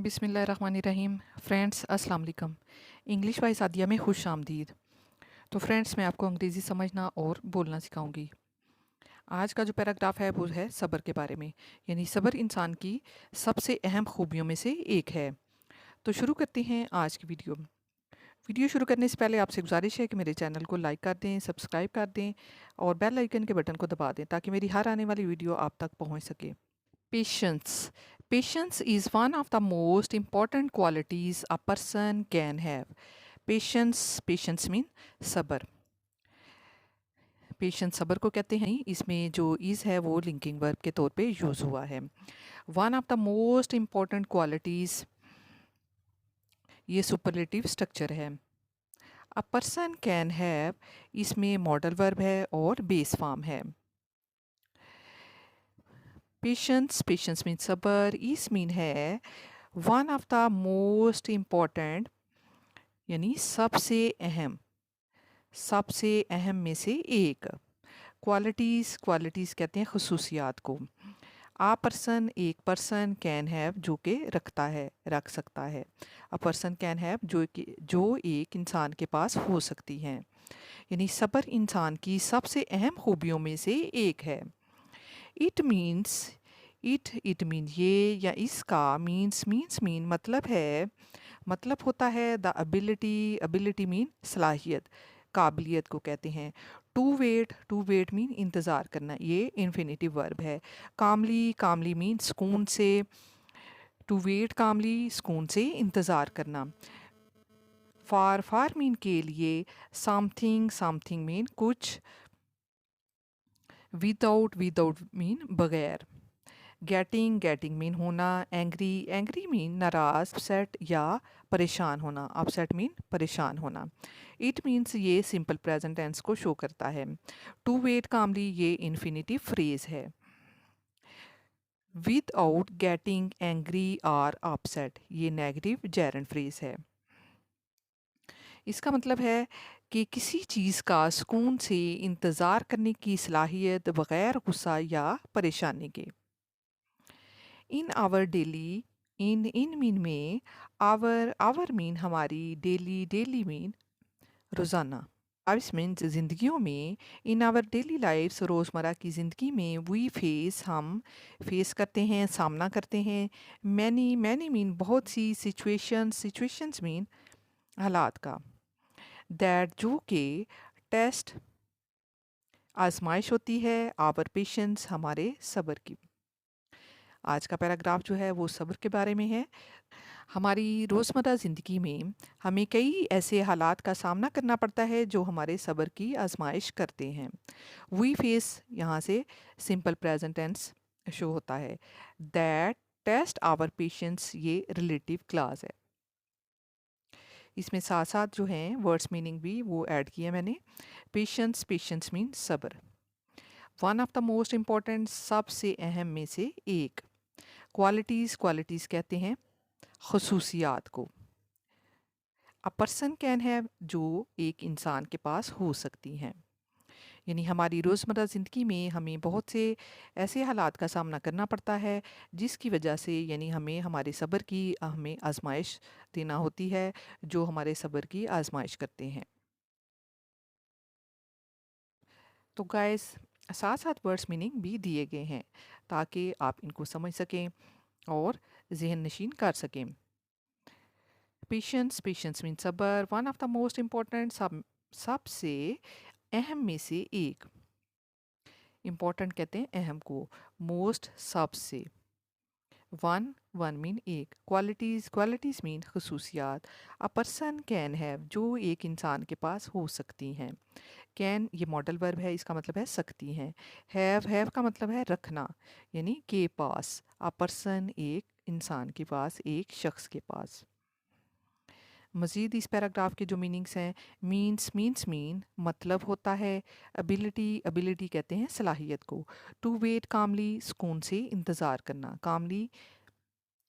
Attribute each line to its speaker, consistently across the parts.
Speaker 1: बिस्मिल्लाहिर्रहमानिर्रहीम। फ्रेंड्स अस्सलाम वालेकुम। इंग्लिश बाय सादिया में खुश आमदीद। तो फ्रेंड्स, मैं आपको अंग्रेज़ी समझना और बोलना सिखाऊंगी। आज का जो पैराग्राफ है वो है सब्र के बारे में। यानी सब्र इंसान की सबसे अहम खूबियों में से एक है। तो शुरू करते हैं आज की वीडियो। वीडियो शुरू करने से पहले आपसे गुजारिश है कि मेरे चैनल को लाइक कर दें, सब्सक्राइब कर दें और बेल आइकन के बटन को दबा दें ताकि मेरी हर आने वाली वीडियो आप तक पहुंच सके। Patience. Patience is one of the most important qualities a person can have. Patience mean सब्र। पेशेंस सब्र को कहते हैं। इसमें जो इज़ है वो लिंकिंग वर्ब के तौर पे यूज़ हुआ है। One of the most important qualities, ये सुपरलेटिव स्ट्रक्चर है। अ पर्सन कैन हैव, इसमें मॉडल वर्ब है और बेस फॉर्म है। पेशेंस मीन सब्र, इस मीन है one of the most important, यानी सबसे अहम में से एक। क्वालिटीज़ कहते हैं खसूसियात को। आ पर्सन, एक पर्सन, कैन हैव जो कि रख सकता है। अ पर्सन कैन हैव जो एक इंसान के पास हो सकती हैं। यानी सब्र इंसान की सबसे अहम खूबियों में से एक है। इट मीन्स, इट मीन ये या इसका, मीन मतलब होता है द एबिलिटी मीन सलाहियत, काबिलियत को कहते हैं। टू वेट मीन इंतज़ार करना, ये इन्फिनेटिव वर्ब है। कामली मीन सुकून से, टू वेट कामली सुकून से इंतज़ार करना। फार मीन के लिए, समथिंग मीन कुछ, विदाउट मीन बगैर। गेटिंग मीन होना। एंग्री मीन नाराज, अपसेट या परेशान होना। अपसेट मीन परेशान होना। इट मीन्स ये सिंपल प्रेजेंट टेंस को शो करता है। टू वेट कामली ये इन्फिनिटिव फ्रेज है। विदाउट गेटिंग एंग्री और अपसेट ये नेगेटिव जेरंड फ्रेज है। इसका मतलब है कि किसी चीज़ का सुकून से इंतज़ार करने की सलाहियत बग़ैर गुस्सा या परेशानी के। In our daily, in mean में, आवर मीन हमारी, डेली मीन रोज़ाना। लाइफ्स मीन्स ज़िंदगियों में। इन आवर डेली लाइफ्स रोज़मर्रा की ज़िंदगी में, हम फेस करते हैं, सामना करते हैं। मैनी मीन बहुत सी, सिचुएशंस मीन हालात का। दैट जो कि टेस्ट आजमाइश होती है, आवर पेशेंस हमारे सब्र की। आज का पैराग्राफ जो है वो सब्र के बारे में है। हमारी रोज़मर्रा ज़िंदगी में हमें कई ऐसे हालात का सामना करना पड़ता है जो हमारे सब्र की आजमाइश करते हैं। वी फेस, यहाँ से सिंपल प्रेजेंट टेंस शो होता है। दैट टेस्ट आवर पेशेंस ये रिलेटिव क्लास है। इसमें साथ साथ जो हैं वर्ड्स मीनिंग भी वो ऐड किया मैंने। पेशेंस मीन सब्र। One of the most important, सबसे अहम में से एक। क्वालिटीज़ कहते हैं खसूसियात को। अ पर्सन कैन हैव जो एक इंसान के पास हो सकती हैं। यानी हमारी रोज़मर्रा ज़िंदगी में हमें बहुत से ऐसे हालात का सामना करना पड़ता है जिसकी वजह से, यानी हमें हमारे सब्र की हमें आजमाइश देना होती है, जो हमारे सब्र की आजमाइश करते हैं। तो गाइस, साथ साथ वर्ड्स मीनिंग भी दिए गए हैं ताकि आप इनको समझ सकें और जहन नशीन कर सकें। पेशेंस मीन सब्र। One of the most important, सबसे अहम में से एक। इम्पॉर्टेंट कहते हैं अहम को, मोस्ट सबसे। वन मीन एक। क्वालिटीज़ मीन खसूसियात। अ पर्सन कैन हैव जो एक इंसान के पास हो सकती हैं। कैन ये मॉडल वर्ब है, इसका मतलब है सकती हैं। हैव का मतलब है रखना, यानी के पास। अ पर्सन एक इंसान के पास, एक शख्स के पास। मज़ीद इस पैराग्राफ के जो मीनिंग्स हैं, मीन मतलब होता है। एबिलिटी कहते हैं सलाहियत को। टू वेट कामली सुकून से इंतज़ार करना। कामली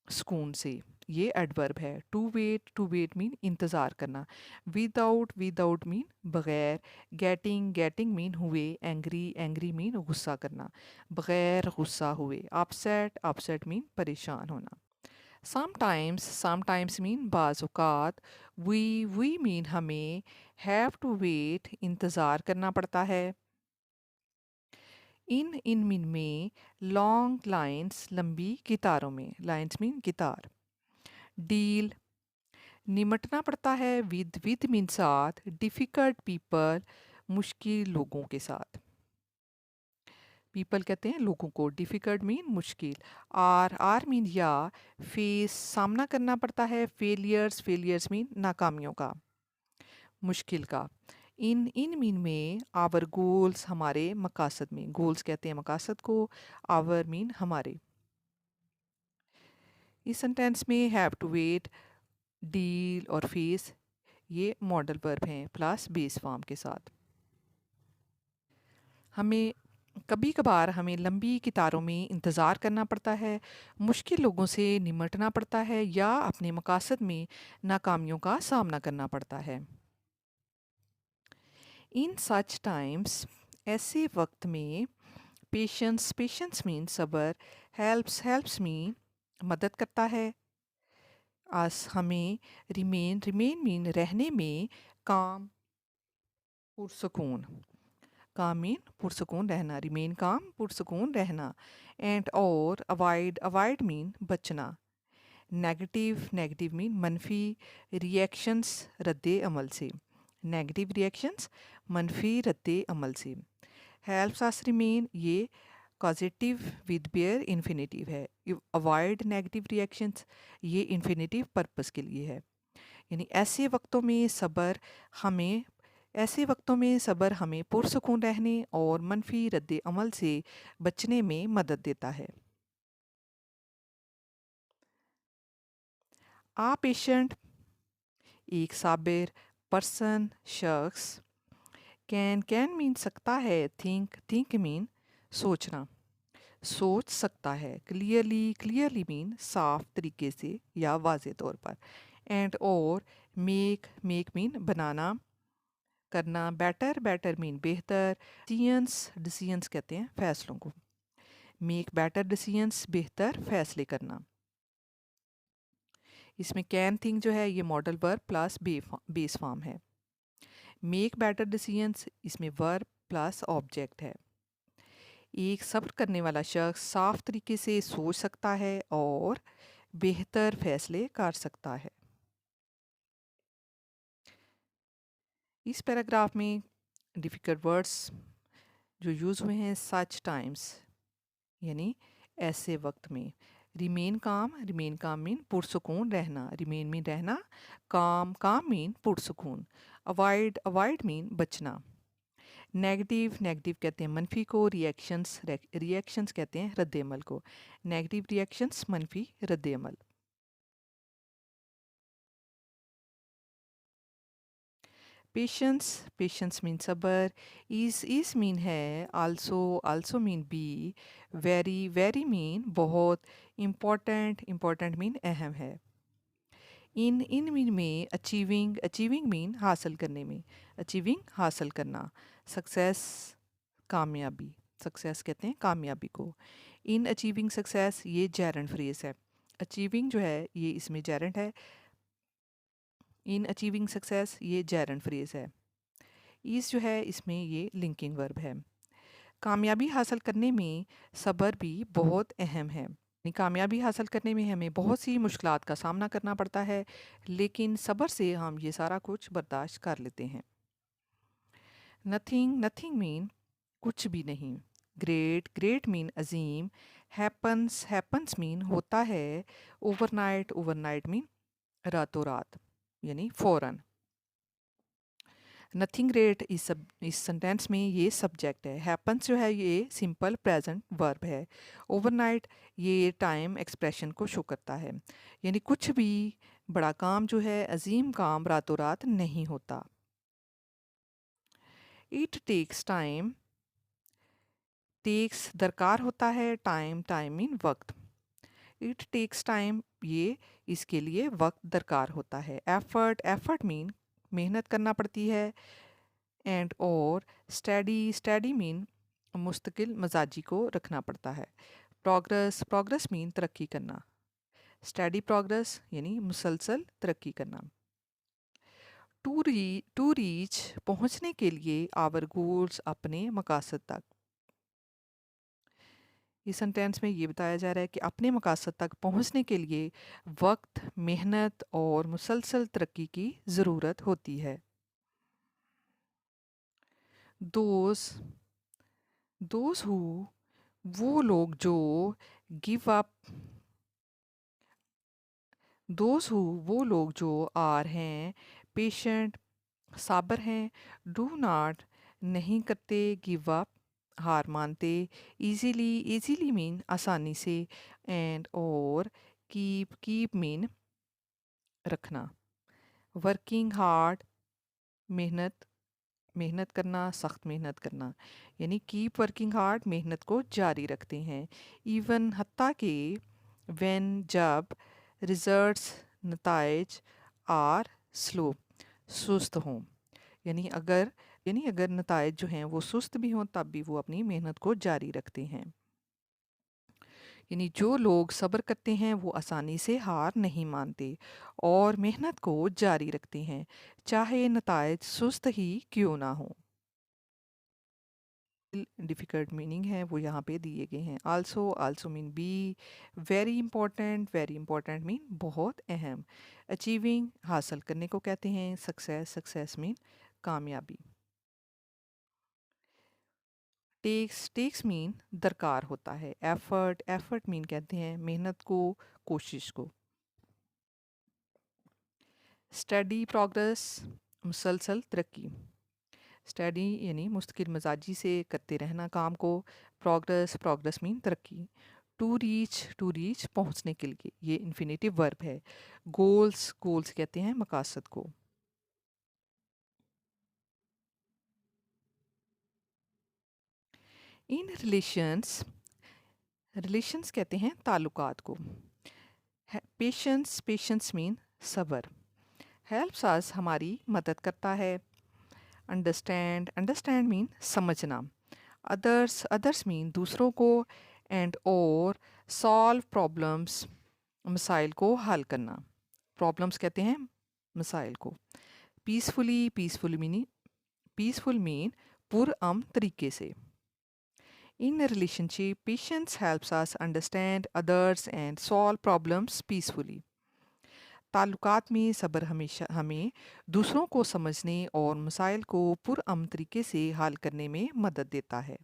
Speaker 1: सुकून से, ये एडवर्ब है। टू वेट मीन इंतज़ार करना। विदाउट मीन बग़ैर। गेटिंग मीन हुए। एंग्री मीन गुस्सा करना, बग़ैर गुस्सा हुए। अपसेट मीन परेशान होना। समटाइम्स मीन बाज़ औक़ात, वी मीन हमें, हैव टू वेट इंतज़ार करना पड़ता है। इन मीन में, लॉन्ग लाइन्स लंबी कितारों में, लाइन्स मीन कितार। डील निमटना पड़ता है, विद मीन साथ, डिफ़िकल्ट पीपल मुश्किल लोगों के साथ। पीपल कहते हैं लोगों को, डिफ़िकल्ट मीन मुश्किल। आर मीन या, फेस सामना करना पड़ता है, फेलियर्स मीन नाकामियों का, मुश्किल का। इन मीन में, आवर गोल्स हमारे मकासद में, गोल्स कहते हैं मकासद को, आवर मीन हमारे। इस सेंटेंस में हैव टू वेट, डील और फेस ये मॉडल वर्ब हैं प्लस बेस फॉर्म के साथ। हमें कभी कभार हमें लंबी कितारों में इंतज़ार करना पड़ता है, मुश्किल लोगों से निमटना पड़ता है या अपने मकासद में नाकामियों का सामना करना पड़ता है। इन सच टाइम्स ऐसे वक्त में, पेशेंस मीन सब्र, हेल्प्स मीन मदद करता है, आस हमें, रिमेन मीन रहने में, काम पुरसकून, काम मीन पुरसकून रहना, रिमेन काम पुरसकून रहना। एंड और अवॉइड मीन बचना। नेगेटिव मीन मनफी रिएक्शंस रद्दे अमल से, नेगेटिव रिएक्शंस मनफी रद्दे अमल से। हेल्प्स अस रिमेन ये पॉजिटिव विद बेयर इन्फिनेटिव है, अवॉइड नेगेटिव रिएक्शंस ये इन्फिनेटिव पर्पस के लिए है। यानी ऐसे वक्तों में सब्र हमें पुरसकून रहने और मनफी रद्द अमल से बचने में मदद देता है। आ पेशेंट एक साबिर, पर्सन शख्स। कैन मीन सकता है, थिंक मीन सोचना, सोच सकता है। क्लियरली मीन साफ तरीके से या वाज़े तौर पर। एंड और मेक मीन बनाना, करना। बेटर मीन बेहतर। डिसीजंस कहते हैं फैसलों को। मेक बेटर डिसीजंस बेहतर फैसले करना। इसमें कैन थिंक जो है ये modal verb plus base form है। मेक बेटर डिसीजंस इसमें वर्ब प्लस ऑब्जेक्ट है। एक सब्र करने वाला शख्स साफ तरीके से सोच सकता है और बेहतर फैसले कर सकता है। इस पैराग्राफ में डिफ़िकल्ट वर्ड्स जो यूज़ हुए हैं, सच टाइम्स यानी ऐसे वक्त में। रिमेन काम मीन पुरसकून रहना, रिमेन मीन रहना, काम मीन पुरसकून। अवॉइड मीन बचना। नेगेटिव कहते हैं मनफी को, रिएक्शंस कहते हैं रद्द-ए-अमल को। नेगेटिव रिएक्शंस मनफी रद्द-ए-अमल। पेशेंस मीन सब्र। इस मीन है, also mean be. Very mean बहुत। इम्पोर्टेंट मीन अहम है। इन मीन में, अचीविंग मीन हासिल करने में, अचीविंग हासिल करना। सक्सेस कामयाबी, सक्सेस कहते हैं कामयाबी को। इन अचीविंग सक्सेस ये जेरेंट फ्रेज है। अचीविंग जो है ये इसमें जेरेंट है, इन अचीविंग सक्सेस ये जेरेंट फ्रेज है। ईज जो है इसमें ये लिंकिंग वर्ब है। कामयाबी हासिल करने में सब्र भी बहुत अहम है। कामयाबी हासिल करने में हमें बहुत सी मुश्किलात का सामना करना पड़ता है, लेकिन सब्र से हम ये सारा कुछ बर्दाश्त कर लेते हैं। नथिंग मीन कुछ भी नहीं। ग्रेट मीन अजीम। हैपन्स मीन होता है। ओवरनाइट मीन रातों रात यानी फ़ौरन। नथिंग ग्रेट इस सेंटेंस में ये सब्जेक्ट है। हैपन्स जो है ये सिंपल प्रेजेंट वर्ब है। ओवरनाइट ये टाइम एक्सप्रेशन को शो करता है, यानी कुछ भी बड़ा काम जो है, अजीम काम रातों रात नहीं होता। इट टेक्स टाइम, टेक्स दरकार होता है, टाइम मीन वक्त। इट टेक्स टाइम ये इसके लिए वक्त दरकार होता है। एफर्ट मीन मेहनत करना पड़ती है। एंड और स्टडी मीन मुस्तकिल मजाजी को रखना पड़ता है। प्रोग्रेस मीन तरक्की करना। स्टडी प्रोग्रेस यानी मुसलसल तरक्की करना। टू रीच पहुंचने के लिए आवर गोल्स अपने मकासद तक। इस सेंटेंस में ये बताया जा रहा है कि अपने मकासद तक पहुंचने के लिए वक्त, मेहनत और मुसलसल तरक्की की ज़रूरत होती है। दोज दोज हु वो लोग जो गिव अप दोज हु वो लोग जो आर हैं पेशेंट साबर हैं, डू नॉट नहीं करते, गिव अप हार मानते, इजीली मीन आसानी से, एंड और कीप मीन रखना, वर्किंग हार्ड मेहनत मेहनत करना, सख्त मेहनत करना, यानी कीप वर्किंग हार्ड मेहनत को जारी रखते हैं। इवन हत्ता के व्हेन जब रिजल्ट्स नताइज आर स्लो सुस्त हों, यानी अगर नताइज जो हैं वो सुस्त भी हों तब भी वो अपनी मेहनत को जारी रखते हैं। यानी जो लोग सब्र करते हैं वो आसानी से हार नहीं मानते और मेहनत को जारी रखते हैं, चाहे नताइज सुस्त ही क्यों ना हो। डिफ़िकल्ट मीनिंग है वो यहाँ पे दिए गए हैं। Also mean be, very important mean बहुत अहम, अचीविंग हासिल करने को कहते हैं, सक्सेस मीन कामयाबी। टेक्स मीन दरकार होता है, एफर्ट मीन कहते हैं मेहनत को, कोशिश को। स्टडी प्रोग्रेस मुसलसल तरक्की, स्टडी यानी मुस्तकिल मजाजी से करते रहना काम को, प्रोग्रेस मीन तरक्की। टू रीच पहुंचने के लिए, ये इन्फिनेटिव वर्ब है। गोल्स कहते हैं मकासद को। इन रिलेशंस कहते हैं ताल्लुकात को। पेशेंस मीन सब्र। हेल्प्स अस हमारी मदद करता है। अंडरस्टैंड मीन समझना। अदर्स मीन दूसरों को। एंड और सॉल्व प्रॉब्लम्स मसाइल को हल करना, प्रॉब्लम्स कहते हैं मसाइल को। पीसफुल मीन पुरअमन तरीके से। In relationship patience helps us understand others and solve problems peacefully. ताल्लुकात में सब्र हमेशा हमें दूसरों को समझने और मसाइल को पुरअमन तरीके से हल करने में मदद देता है।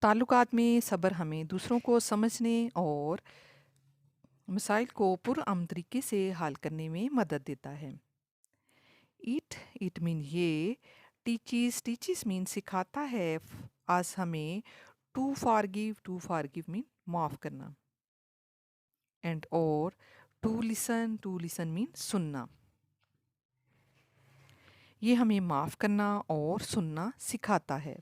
Speaker 1: ताल्लुकात में सब्र हमें दूसरों को समझने और मसाइल को पुरअमन तरीके से हल करने में मदद देता है। इट मीन ये, टीचीज मीन सिखाता है, आज हमें टू फॉरगिव मीन माफ़ करना, एंड और टू लिसन मीन सुनना, ये हमें माफ़ करना और सुनना सिखाता है।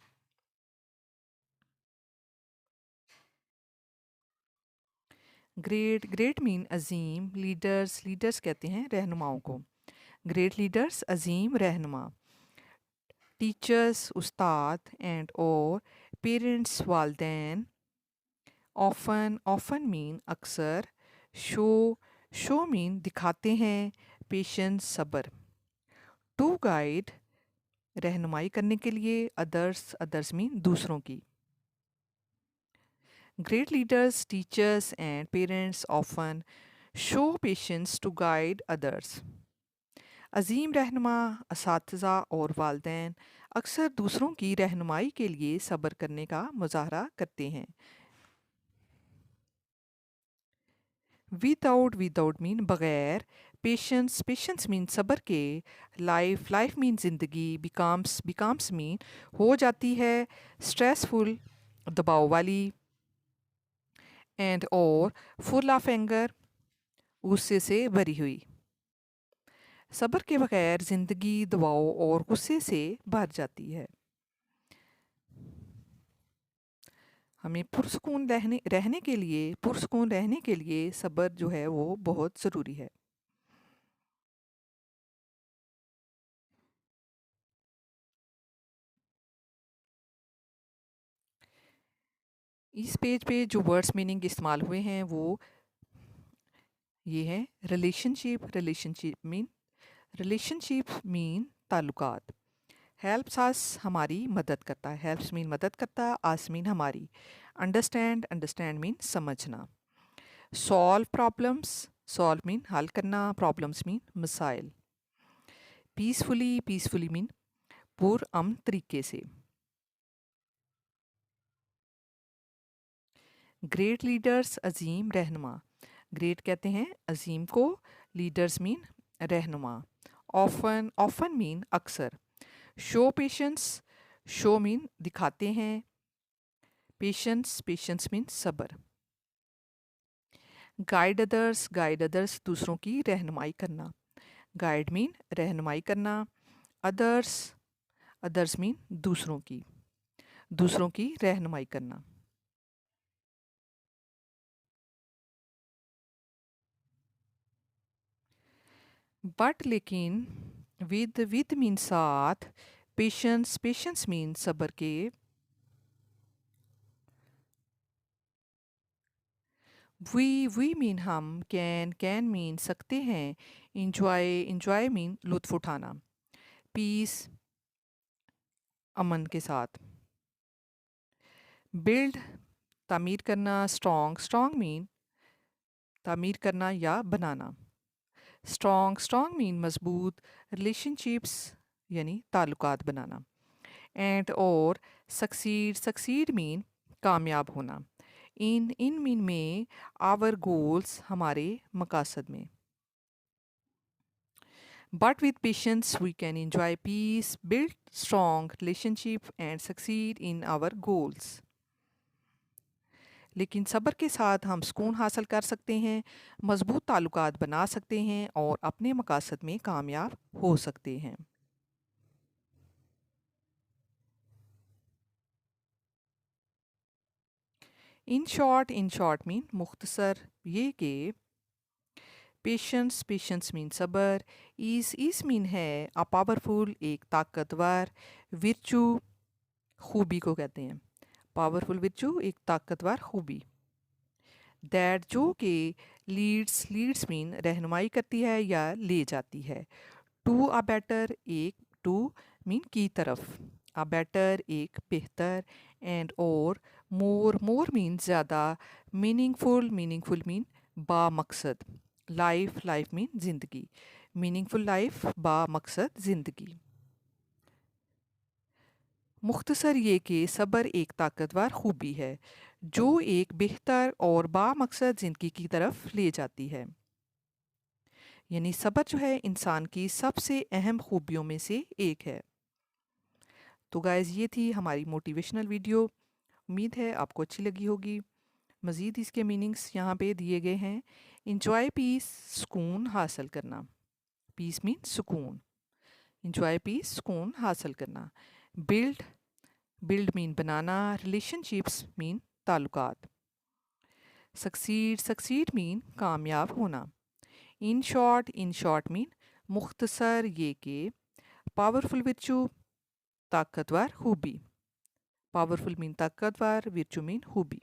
Speaker 1: ग्रेट मीन अजीम, लीडर्स कहते हैं रहनुमाओं को। ग्रेट लीडर्स अजीम रहनुमा। टीचर्स उस्ताद, एंड और पेरेंट्स वालदैन। ऑफन मीन अक्सर। शो शो मीन दिखाते हैं, पेशेंस सब्र। टू गाइड रहनुमाई करने के लिए, अदर्स मीन दूसरों की। Great leaders teachers and parents often show patience to guide others. अजीम रहनुमा असातिज़ा और वालदैन अक्सर दूसरों की रहनुमाई के लिए सब्र करने का मुजाहरा करते हैं। विदाउट मीन बगैर। पेशेंस मीन सब्र के। लाइफ मीन ज़िंदगी। बिकाम्स मीन हो जाती है, स्ट्रेसफुल दबाव वाली, एंड और फुल ऑफ एंगर गुस्से से भरी हुई। सब्र के बगैर ज़िंदगी दबाव और गुस्से से भर जाती है। हमें पुरसकून रहने के लिए सब्र जो है वो बहुत ज़रूरी है। इस पेज पे जो वर्ड्स मीनिंग इस्तेमाल हुए हैं वो ये हैं। रिलेशनशिप मीन ताल्लुकात। हेल्प्स अस हमारी मदद करता है, हेल्प्स मीन मदद करता, अस मीन हमारी। अंडरस्टैंड मीन समझना। सॉल्व मीन हल करना, प्रॉब्लम्स मीन मसाइल। पीसफुली मीन पुरअमन तरीके से। ग्रेट लीडर्स अजीम रहनुमा। ग्रेट कहते हैं अजीम को, लीडर्स मीन रहनुमा। ऑफन मीन अक्सर। शो पेशेंस, शो मीन दिखाते हैं, पेशेंस मीन सब्र। गाइड अदर्स दूसरों की रहनुमाई करना। गाइड मीन रहनुमाई करना। अदर्स अदर्स मीन दूसरों की रहनुमाई करना। बट लेकिन, विद मीन साथ, पेशेंस मीन सब्र के। वी मीन हम, कैन मीन सकते हैं, इंजॉय मीन लुत्फ उठाना। पीस अमन के साथ। बिल्ड तामीर करना, स्ट्रॉन्ग मीन तामीर करना या बनाना। स्ट्रॉन्ग मीन मजबूत, रिलेशनशिप्स यानी ताल्लुकात बनाना। एंड और सक्सीड मीन कामयाब होना। इन मीन में आवर गोल्स हमारे मकासद में। But with patience we can enjoy peace, build strong relationship and succeed in our goals. लेकिन सब्र के साथ हम सुकून हासिल कर सकते हैं, मजबूत ताल्लुकात बना सकते हैं और अपने मकासद में कामयाब हो सकते हैं। इन शॉर्ट मीन मुख्तसर ये कि पेशेंस मीन सब्र। ईस मीन है अ पावरफुल एक ताकतवर। विर्चू खूबी को कहते हैं। पावरफुल विर्चू एक ताकतवर खूबी। दैट जो कि लीड्स मीन रहनुमाई करती है या ले जाती है। टू अ बेटर एक, टू मीन की तरफ, अ बेटर एक बेहतर, एंड और मोर मीन ज़्यादा। मीनिंगफुल मीन बामकसद। लाइफ मीन ज़िंदगी। मीनिंगफुल लाइफ बामकसद ज़िंदगी। मुख्तसर ये कि सब्र एक ताकतवर खूबी है जो एक बेहतर और बामकसद ज़िंदगी की तरफ ले जाती है। यानी सब्र जो है इंसान की सबसे अहम खूबियों में से एक है। तो गाइज़ ये थी हमारी मोटिवेशनल वीडियो। उम्मीद है आपको अच्छी लगी होगी। मज़ीद इसके मीनिंग्स यहाँ पे दिए गए हैं। इंजॉय पीस, सुकून हासिल करना। पीस मीन सुकून। इंजॉय पीस, सुकून हासिल करना। बिल्ड मीन बनाना। रिलेशनशिप्स मीन ताल्लुकात। सक्सीड मीन कामयाब होना। इन शॉर्ट मीन मुख्तसर ये कि। पावरफुल विर्चू ताकतवर खूबी। पावरफुल मीन ताकतवर, विर्चू मीन खूबी।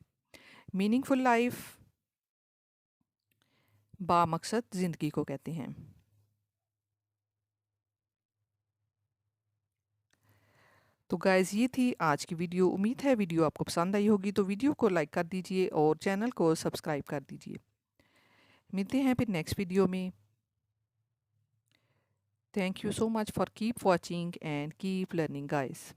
Speaker 1: मीनिंगफुल लाइफ बामकसद ज़िंदगी को कहते हैं। तो गाइज़ ये थी आज की वीडियो। उम्मीद है वीडियो आपको पसंद आई होगी, तो वीडियो को लाइक कर दीजिए और चैनल को सब्सक्राइब कर दीजिए। मिलते हैं फिर नेक्स्ट वीडियो में। Thank you so much for keep watching and keep learning guys.